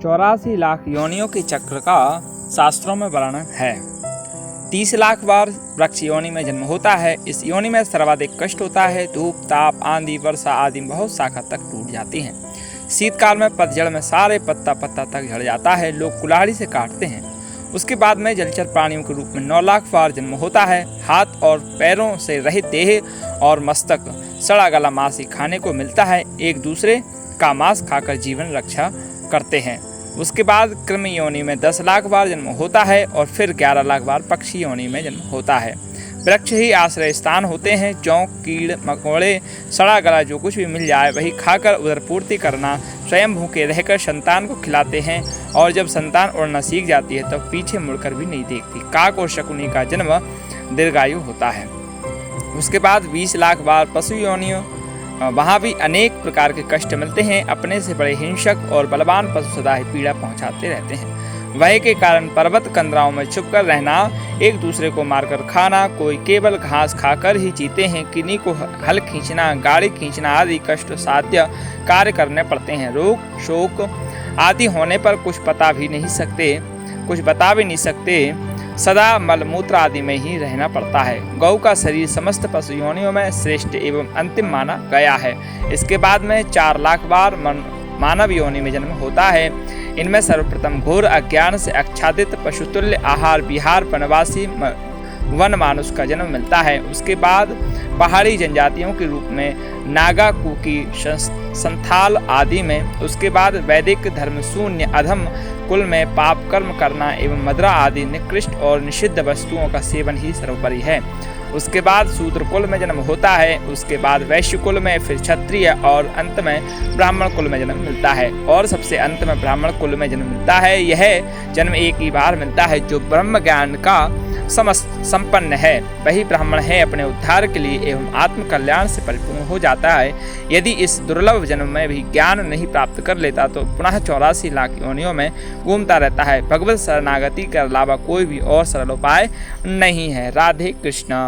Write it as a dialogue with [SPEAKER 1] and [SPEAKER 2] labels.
[SPEAKER 1] 84 लाख योनियों के चक्र का शास्त्रों में वर्णन है। 30 लाख बार वृक्ष योनि में जन्म होता है। इस योनि में सर्वाधिक कष्ट होता है। धूप, ताप, आंधी, वर्षा आदि बहुत शाखा तक टूट जाती हैं। शीतकाल में पतझड़ में सारे पत्ता तक झड़ जाता है। लोग कुल्हाड़ी से काटते हैं। उसके बाद में जलचर प्राणियों के रूप में 9 लाख बार जन्म होता है। हाथ और पैरों से रहित देह और मस्तक, सड़ा गला मांस ही खाने को मिलता है। एक दूसरे का मांस खाकर जीवन रक्षा करते हैं। उसके बाद कृमि योनि में 10 लाख बार जन्म होता है और फिर 11 लाख बार पक्षी योनि में जन्म होता है। वृक्ष ही आश्रय स्थान होते हैं। जौ, कीड़ मकोड़े, सड़ा गला जो कुछ भी मिल जाए वही खाकर उदर पूर्ति करना, स्वयं भूखे रहकर संतान को खिलाते हैं और जब संतान उड़ना सीख जाती है तब पीछे मुड़कर भी नहीं देखती। काक और शकुनी का जन्म दीर्घायु होता है। उसके बाद 20 लाख बार पशु योनियों, वहाँ भी अनेक प्रकार के कष्ट मिलते हैं। अपने से बड़े हिंसक और बलवान पशु सदा ही पीड़ा पहुँचाते रहते हैं। वह के कारण पर्वत कंदराओं में छुपकर रहना, एक दूसरे को मारकर खाना, कोई केवल घास खाकर ही जीते हैं। किन्हीं को हल खींचना, गाड़ी खींचना आदि कष्ट साध्य कार्य करने पड़ते हैं। रोग शोक आदि होने पर कुछ बता भी नहीं सकते। सदा मलमूत्र आदि में ही रहना पड़ता है। गौ का शरीर समस्त पशु योनियों में श्रेष्ठ एवं अंतिम माना गया है। इसके बाद में 4 लाख बार मानव योनि में जन्म होता है। इनमें सर्वप्रथम घोर अज्ञान से आच्छादित पशुतुल्य आहार विहार वनवासी वन मानुष का जन्म मिलता है। उसके बाद पहाड़ी जनजातियों के रूप में नागा, कुकी, संथाल आदि में। उसके बाद वैदिक धर्म शून्य अधम कुल में पाप कर्म करना एवं मदिरा आदि निकृष्ट और निषिद्ध वस्तुओं का सेवन ही सर्वोपरि है। उसके बाद शूद्र कुल में जन्म होता है। उसके बाद वैश्य कुल में, फिर क्षत्रिय और अंत में ब्राह्मण कुल में जन्म मिलता है और सबसे अंत में ब्राह्मण कुल में जन्म मिलता है। यह जन्म एक ही बार मिलता है। जो ब्रह्म ज्ञान का संपन्न है वही ब्राह्मण है। अपने उद्धार के लिए एवं आत्म कल्याण से परिपूर्ण हो जाता है। यदि इस दुर्लभ जन्म में भी ज्ञान नहीं प्राप्त कर लेता तो पुनः 84 लाख योनियों में घूमता रहता है। भगवत शरणागति के अलावा कोई भी और सरल उपाय नहीं है। राधे कृष्ण।